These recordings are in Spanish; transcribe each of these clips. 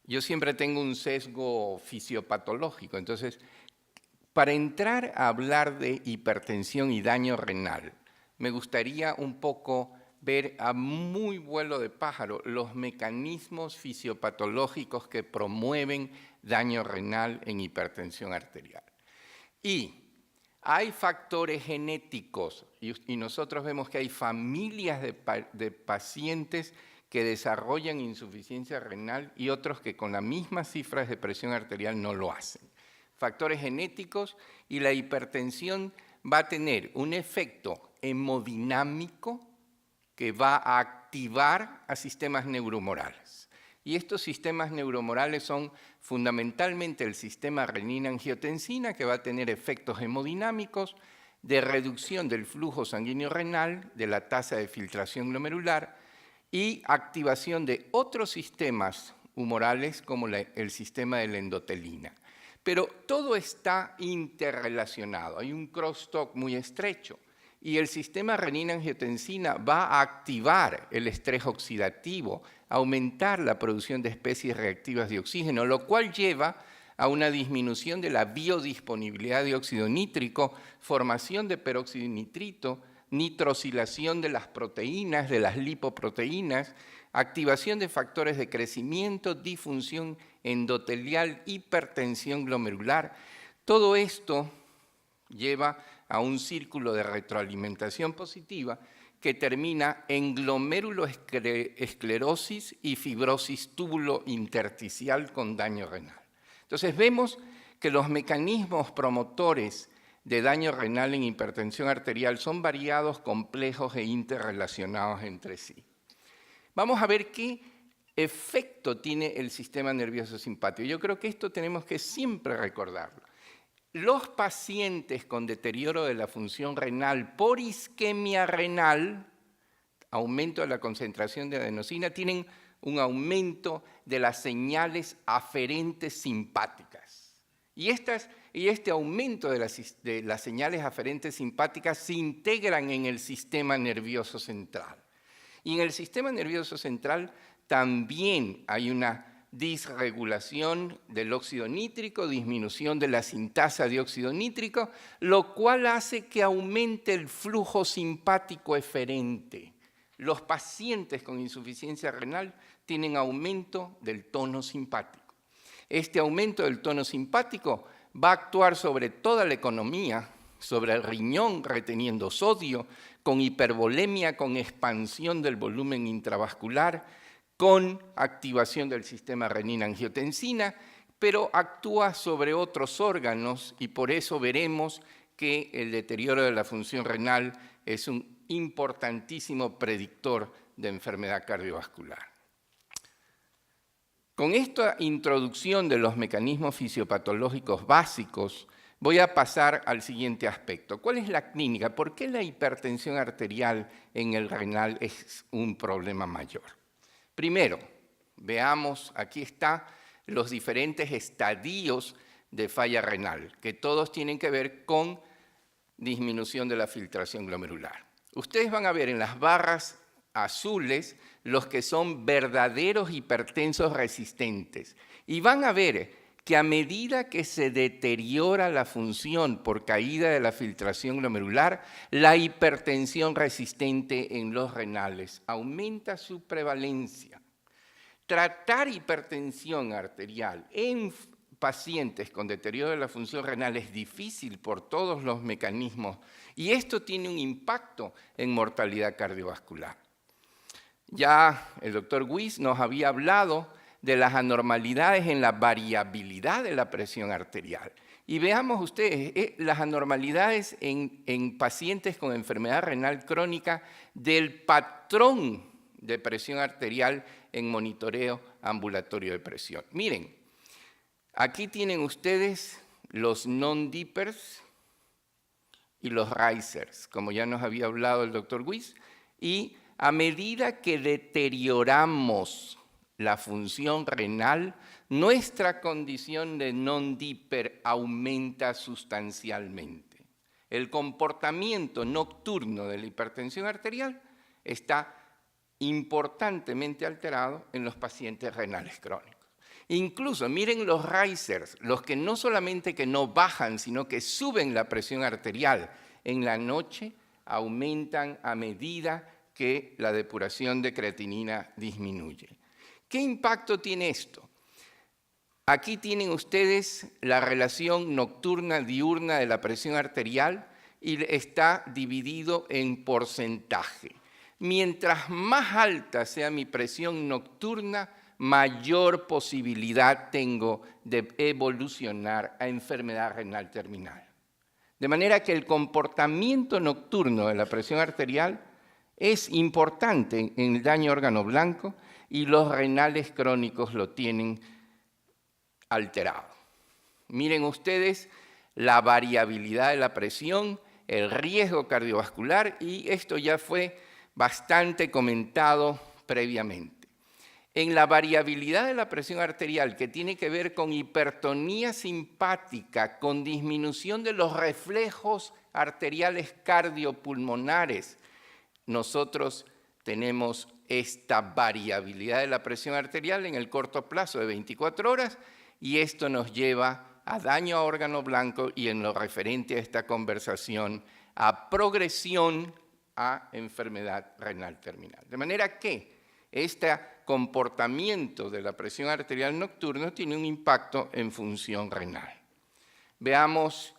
yo siempre tengo un sesgo fisiopatológico. Entonces, para entrar a hablar de hipertensión y daño renal, me gustaría un poco ver a muy vuelo de pájaro los mecanismos fisiopatológicos que promueven daño renal en hipertensión arterial. Y hay factores genéticos, y nosotros vemos que hay familias de pacientes que desarrollan insuficiencia renal y otros que con las mismas cifras de presión arterial no lo hacen. Factores genéticos, y la hipertensión va a tener un efecto hemodinámico que va a activar a sistemas neuromorales. Y estos sistemas neuromorales son fundamentalmente el sistema renina-angiotensina, que va a tener efectos hemodinámicos de reducción del flujo sanguíneo renal, de la tasa de filtración glomerular y activación de otros sistemas humorales como el sistema de la endotelina. Pero todo está interrelacionado, hay un crosstalk muy estrecho. Y el sistema renina-angiotensina va a activar el estrés oxidativo, aumentar la producción de especies reactivas de oxígeno, lo cual lleva a una disminución de la biodisponibilidad de óxido nítrico, formación de peróxido de nitrito, nitrosilación de las proteínas, de las lipoproteínas, activación de factores de crecimiento, disfunción endotelial, hipertensión glomerular. Todo esto lleva a un círculo de retroalimentación positiva que termina en glomeruloesclerosis y fibrosis túbulo intersticial con daño renal. Entonces vemos que los mecanismos promotores de daño renal en hipertensión arterial son variados, complejos e interrelacionados entre sí. Vamos a ver qué efecto tiene el sistema nervioso simpático. Yo creo que esto tenemos que siempre recordarlo. Los pacientes con deterioro de la función renal por isquemia renal, aumento de la concentración de adenosina, tienen un aumento de las señales aferentes simpáticas. Y este aumento de las señales aferentes simpáticas se integran en el sistema nervioso central. Y en el sistema nervioso central también hay una disregulación del óxido nítrico, disminución de la sintasa de óxido nítrico, lo cual hace que aumente el flujo simpático eferente. Los pacientes con insuficiencia renal tienen aumento del tono simpático. Este aumento del tono simpático va a actuar sobre toda la economía, sobre el riñón reteniendo sodio, con hipervolemia, con expansión del volumen intravascular, con activación del sistema renina-angiotensina, pero actúa sobre otros órganos y por eso veremos que el deterioro de la función renal es un importantísimo predictor de enfermedad cardiovascular. Con esta introducción de los mecanismos fisiopatológicos básicos, voy a pasar al siguiente aspecto. ¿Cuál es la clínica? ¿Por qué la hipertensión arterial en el renal es un problema mayor? Primero, veamos, aquí están los diferentes estadios de falla renal, que todos tienen que ver con disminución de la filtración glomerular. Ustedes van a ver en las barras azules los que son verdaderos hipertensos resistentes y van a ver que a medida que se deteriora la función por caída de la filtración glomerular, la hipertensión resistente en los renales aumenta su prevalencia. Tratar hipertensión arterial en pacientes con deterioro de la función renal es difícil por todos los mecanismos y esto tiene un impacto en mortalidad cardiovascular. Ya el doctor Wyss nos había hablado de las anormalidades en la variabilidad de la presión arterial. Y veamos ustedes las anormalidades en pacientes con enfermedad renal crónica del patrón de presión arterial en monitoreo ambulatorio de presión. Miren, aquí tienen ustedes los non-dippers y los risers, como ya nos había hablado el doctor Wyss, y a medida que deterioramos la función renal, nuestra condición de non-dipper aumenta sustancialmente. El comportamiento nocturno de la hipertensión arterial está importantemente alterado en los pacientes renales crónicos. Incluso, miren los risers, los que no solamente que no bajan, sino que suben la presión arterial en la noche, aumentan a medida que la depuración de creatinina disminuye. ¿Qué impacto tiene esto? Aquí tienen ustedes la relación nocturna-diurna de la presión arterial y está dividido en porcentaje. Mientras más alta sea mi presión nocturna, mayor posibilidad tengo de evolucionar a enfermedad renal terminal. De manera que el comportamiento nocturno de la presión arterial es importante en el daño a órgano blanco y los renales crónicos lo tienen alterado. Miren ustedes la variabilidad de la presión, el riesgo cardiovascular, y esto ya fue bastante comentado previamente. En la variabilidad de la presión arterial, que tiene que ver con hipertonía simpática, con disminución de los reflejos arteriales cardiopulmonares, nosotros tenemos esta variabilidad de la presión arterial en el corto plazo de 24 horas y esto nos lleva a daño a órgano blanco y en lo referente a esta conversación a progresión a enfermedad renal terminal. De manera que este comportamiento de la presión arterial nocturna tiene un impacto en función renal. Veamos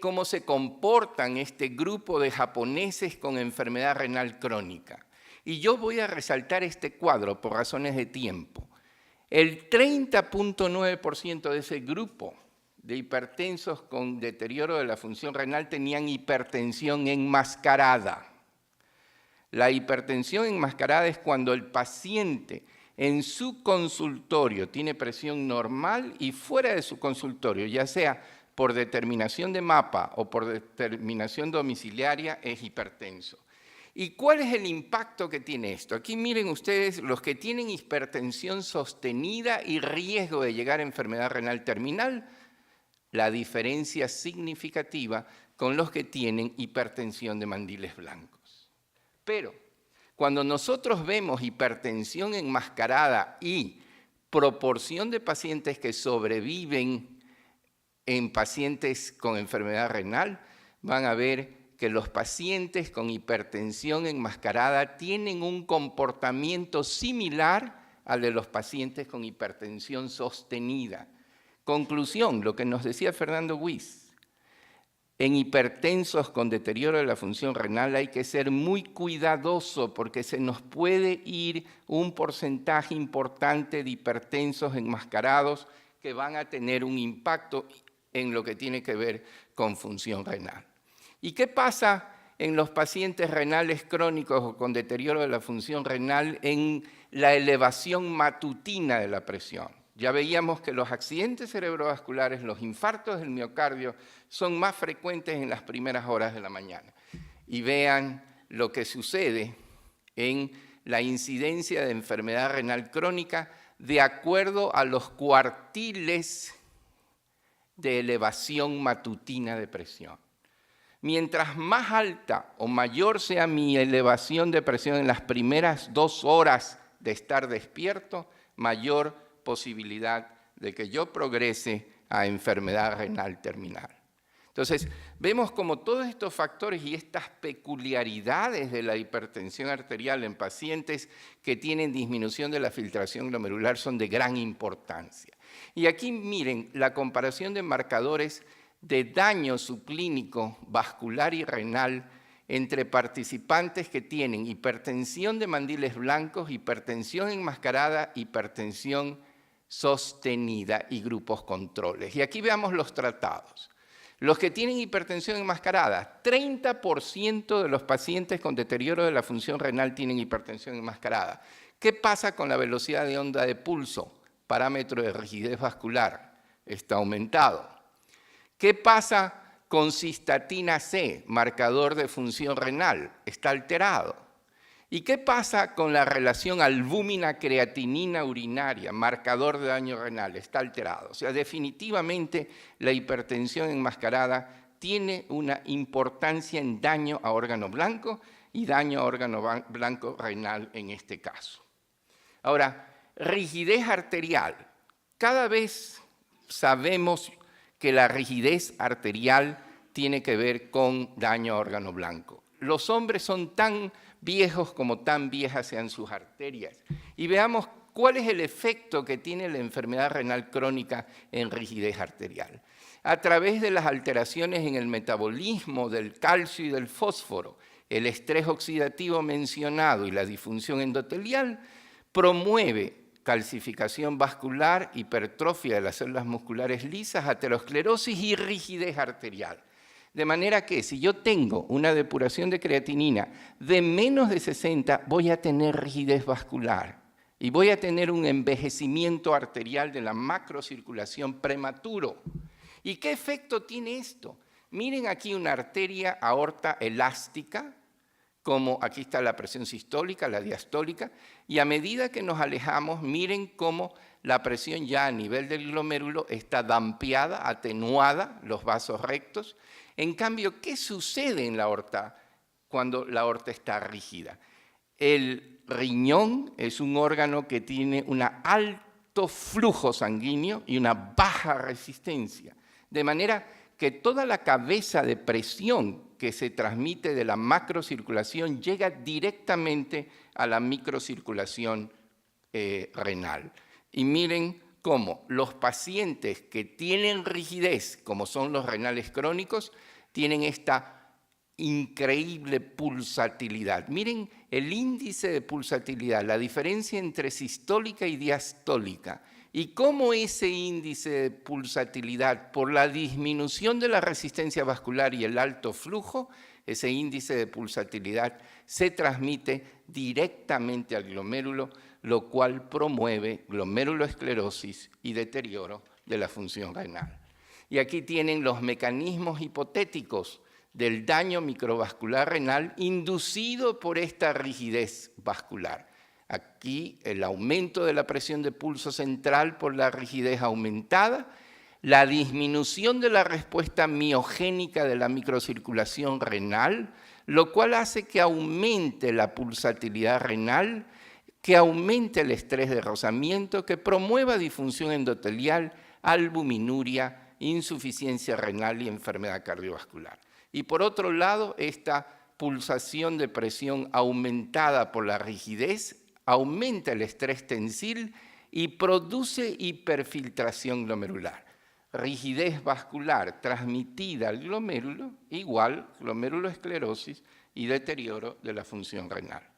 cómo se comportan este grupo de japoneses con enfermedad renal crónica. Y yo voy a resaltar este cuadro por razones de tiempo. El 30.9% de ese grupo de hipertensos con deterioro de la función renal tenían hipertensión enmascarada. La hipertensión enmascarada es cuando el paciente en su consultorio tiene presión normal y fuera de su consultorio, ya sea por determinación de mapa o por determinación domiciliaria, es hipertenso. ¿Y cuál es el impacto que tiene esto? Aquí miren ustedes los que tienen hipertensión sostenida y riesgo de llegar a enfermedad renal terminal, la diferencia significativa con los que tienen hipertensión de mandiles blancos. Pero cuando nosotros vemos hipertensión enmascarada y proporción de pacientes que sobreviven en pacientes con enfermedad renal, van a ver que los pacientes con hipertensión enmascarada tienen un comportamiento similar al de los pacientes con hipertensión sostenida. Conclusión, lo que nos decía Fernando Wyss. En hipertensos con deterioro de la función renal hay que ser muy cuidadoso porque se nos puede ir un porcentaje importante de hipertensos enmascarados que van a tener un impacto en lo que tiene que ver con función renal. ¿Y qué pasa en los pacientes renales crónicos o con deterioro de la función renal en la elevación matutina de la presión? Ya veíamos que los accidentes cerebrovasculares, los infartos del miocardio, son más frecuentes en las primeras horas de la mañana. Y vean lo que sucede en la incidencia de enfermedad renal crónica de acuerdo a los cuartiles de elevación matutina de presión. Mientras más alta o mayor sea mi elevación de presión en las primeras 2 horas de estar despierto, mayor posibilidad de que yo progrese a enfermedad renal terminal. Entonces, vemos como todos estos factores y estas peculiaridades de la hipertensión arterial en pacientes que tienen disminución de la filtración glomerular son de gran importancia. Y aquí miren la comparación de marcadores de daño subclínico vascular y renal entre participantes que tienen hipertensión de mandiles blancos, hipertensión enmascarada, hipertensión sostenida y grupos controles. Y aquí veamos los tratados. Los que tienen hipertensión enmascarada, 30% de los pacientes con deterioro de la función renal tienen hipertensión enmascarada. ¿Qué pasa con la velocidad de onda de pulso? Parámetro de rigidez vascular está aumentado. ¿Qué pasa con cistatina C, marcador de función renal? Está alterado. ¿Y qué pasa con la relación albúmina-creatinina urinaria, marcador de daño renal? Está alterado. O sea, definitivamente la hipertensión enmascarada tiene una importancia en daño a órgano blanco y daño a órgano blanco renal en este caso. Ahora, rigidez arterial. Cada vez sabemos que la rigidez arterial tiene que ver con daño a órgano blanco. Los hombres son tan viejos como tan viejas sean sus arterias. Y veamos cuál es el efecto que tiene la enfermedad renal crónica en rigidez arterial. A través de las alteraciones en el metabolismo del calcio y del fósforo, el estrés oxidativo mencionado y la disfunción endotelial promueve calcificación vascular, hipertrofia de las células musculares lisas, aterosclerosis y rigidez arterial. De manera que si yo tengo una depuración de creatinina de menos de 60, voy a tener rigidez vascular y voy a tener un envejecimiento arterial de la macrocirculación prematuro. ¿Y qué efecto tiene esto? Miren aquí una arteria aorta elástica, como aquí está la presión sistólica, la diastólica, y a medida que nos alejamos, miren cómo la presión ya a nivel del glomérulo está dampeada, atenuada, los vasos rectos. En cambio, ¿qué sucede en la aorta cuando la aorta está rígida? El riñón es un órgano que tiene un alto flujo sanguíneo y una baja resistencia, de manera que toda la cabeza de presión que se transmite de la macrocirculación llega directamente a la microcirculación renal. Y miren cómo los pacientes que tienen rigidez, como son los renales crónicos, tienen esta increíble pulsatilidad. Miren el índice de pulsatilidad, la diferencia entre sistólica y diastólica. Y cómo ese índice de pulsatilidad, por la disminución de la resistencia vascular y el alto flujo, ese índice de pulsatilidad se transmite directamente al glomérulo, lo cual promueve glomeruloesclerosis y deterioro de la función renal. Y aquí tienen los mecanismos hipotéticos del daño microvascular renal inducido por esta rigidez vascular. Aquí el aumento de la presión de pulso central por la rigidez aumentada, la disminución de la respuesta miogénica de la microcirculación renal, lo cual hace que aumente la pulsatilidad renal, que aumente el estrés de rozamiento, que promueva disfunción endotelial, albuminuria, insuficiencia renal y enfermedad cardiovascular. Y por otro lado, esta pulsación de presión aumentada por la rigidez aumenta el estrés tensil y produce hiperfiltración glomerular. Rigidez vascular transmitida al glomérulo igual glomeruloesclerosis y deterioro de la función renal.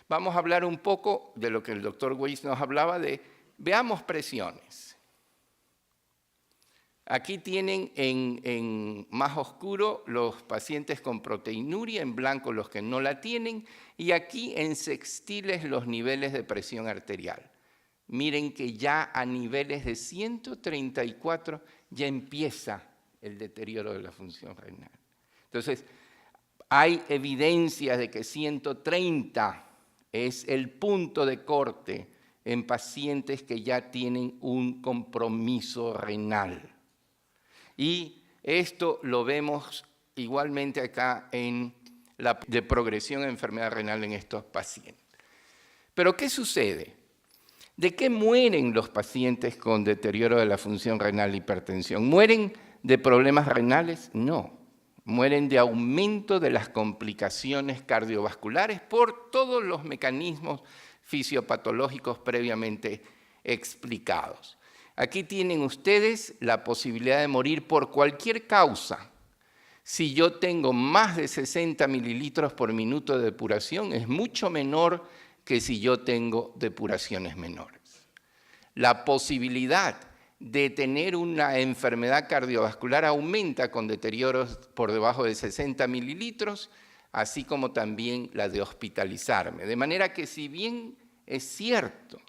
Vamos a hablar un poco de lo que el doctor Weiss nos hablaba de, veamos presiones. Aquí tienen en más oscuro los pacientes con proteinuria, en blanco los que no la tienen, y aquí en sextiles los niveles de presión arterial. Miren que ya a niveles de 134 ya empieza el deterioro de la función renal. Entonces, hay evidencias de que 130 es el punto de corte en pacientes que ya tienen un compromiso renal. Y esto lo vemos igualmente acá en la de progresión a enfermedad renal en estos pacientes. Pero ¿qué sucede? ¿De qué mueren los pacientes con deterioro de la función renal e hipertensión? ¿Mueren de problemas renales? No. Mueren de aumento de las complicaciones cardiovasculares por todos los mecanismos fisiopatológicos previamente explicados. Aquí tienen ustedes la posibilidad de morir por cualquier causa. Si yo tengo más de 60 mililitros por minuto de depuración, es mucho menor que si yo tengo depuraciones menores. La posibilidad de tener una enfermedad cardiovascular aumenta con deterioros por debajo de 60 mililitros, así como también la de hospitalizarme. De manera que si bien es cierto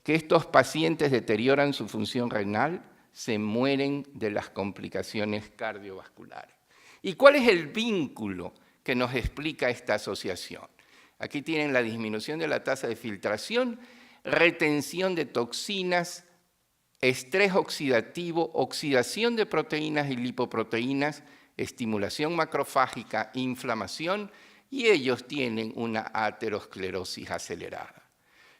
que estos pacientes deterioran su función renal, se mueren de las complicaciones cardiovasculares. ¿Y cuál es el vínculo que nos explica esta asociación? Aquí tienen la disminución de la tasa de filtración, retención de toxinas, estrés oxidativo, oxidación de proteínas y lipoproteínas, estimulación macrofágica, inflamación, y ellos tienen una aterosclerosis acelerada.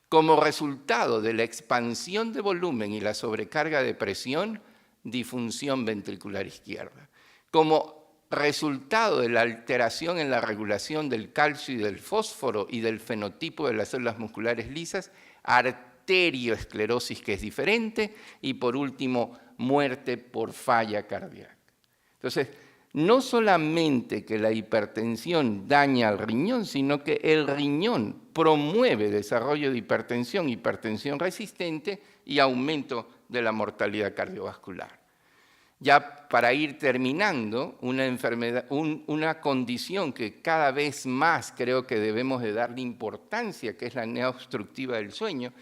Como resultado de la expansión de volumen y la sobrecarga de presión, disfunción ventricular izquierda. Como resultado de la alteración en la regulación del calcio y del fósforo y del fenotipo de las células musculares lisas, arterioesclerosis, que es diferente, y por último, muerte por falla cardíaca. Entonces, no solamente que la hipertensión daña al riñón, sino que el riñón promueve desarrollo de hipertensión, hipertensión resistente y aumento de la mortalidad cardiovascular. Ya para ir terminando, una condición que cada vez más creo que debemos de darle importancia, que es la apnea obstructiva del sueño.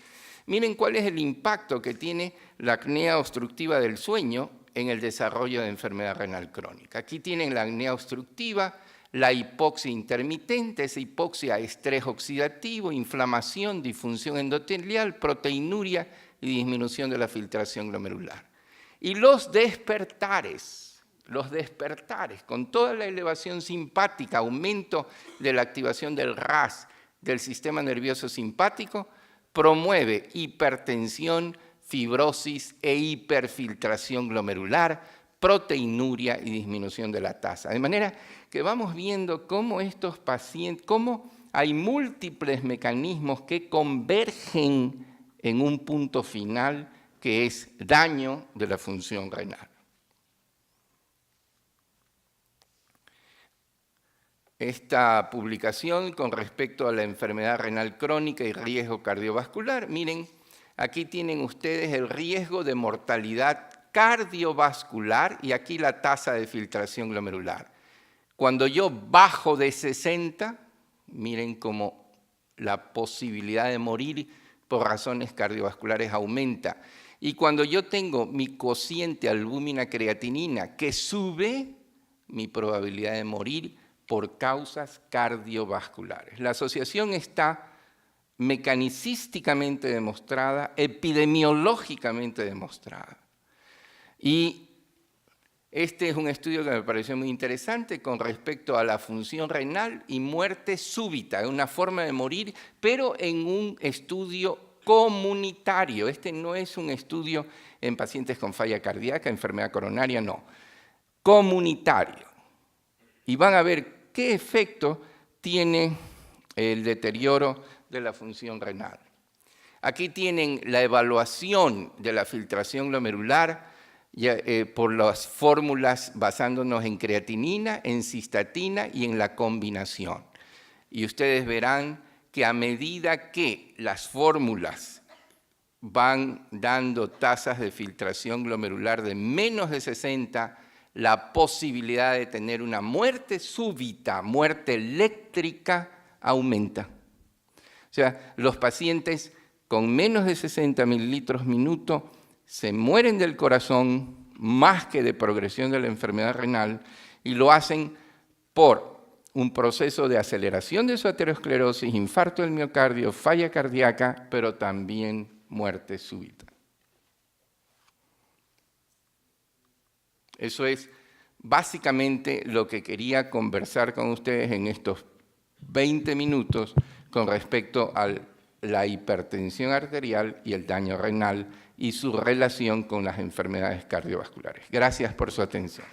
Miren cuál es el impacto que tiene la apnea obstructiva del sueño en el desarrollo de enfermedad renal crónica. Aquí tienen la apnea obstructiva, la hipoxia intermitente, esa hipoxia, estrés oxidativo, inflamación, disfunción endotelial, proteinuria y disminución de la filtración glomerular. Y los despertares, con toda la elevación simpática, aumento de la activación del RAS, del sistema nervioso simpático, promueve hipertensión, fibrosis e hiperfiltración glomerular, proteinuria y disminución de la tasa. De manera que vamos viendo cómo estos pacientes, cómo hay múltiples mecanismos que convergen en un punto final que es daño de la función renal. Esta publicación con respecto a la enfermedad renal crónica y riesgo cardiovascular, miren, aquí tienen ustedes el riesgo de mortalidad cardiovascular y aquí la tasa de filtración glomerular. Cuando yo bajo de 60, miren cómo la posibilidad de morir por razones cardiovasculares aumenta. Y cuando yo tengo mi cociente albúmina creatinina que sube, mi probabilidad de morir por causas cardiovasculares. La asociación está mecanicísticamente demostrada, epidemiológicamente demostrada. Y este es un estudio que me pareció muy interesante con respecto a la función renal y muerte súbita, una forma de morir, pero en un estudio comunitario. Este no es un estudio en pacientes con falla cardíaca, enfermedad coronaria, no. Comunitario. Y van a ver qué efecto tiene el deterioro de la función renal. Aquí tienen la evaluación de la filtración glomerular por las fórmulas basándonos en creatinina, en cistatina y en la combinación. Y ustedes verán que a medida que las fórmulas van dando tasas de filtración glomerular de menos de 60, la posibilidad de tener una muerte súbita, muerte eléctrica, aumenta. O sea, los pacientes con menos de 60 mililitros minuto se mueren del corazón más que de progresión de la enfermedad renal y lo hacen por un proceso de aceleración de su aterosclerosis, infarto del miocardio, falla cardíaca, pero también muerte súbita. Eso es básicamente lo que quería conversar con ustedes en estos 20 minutos con respecto a la hipertensión arterial y el daño renal y su relación con las enfermedades cardiovasculares. Gracias por su atención.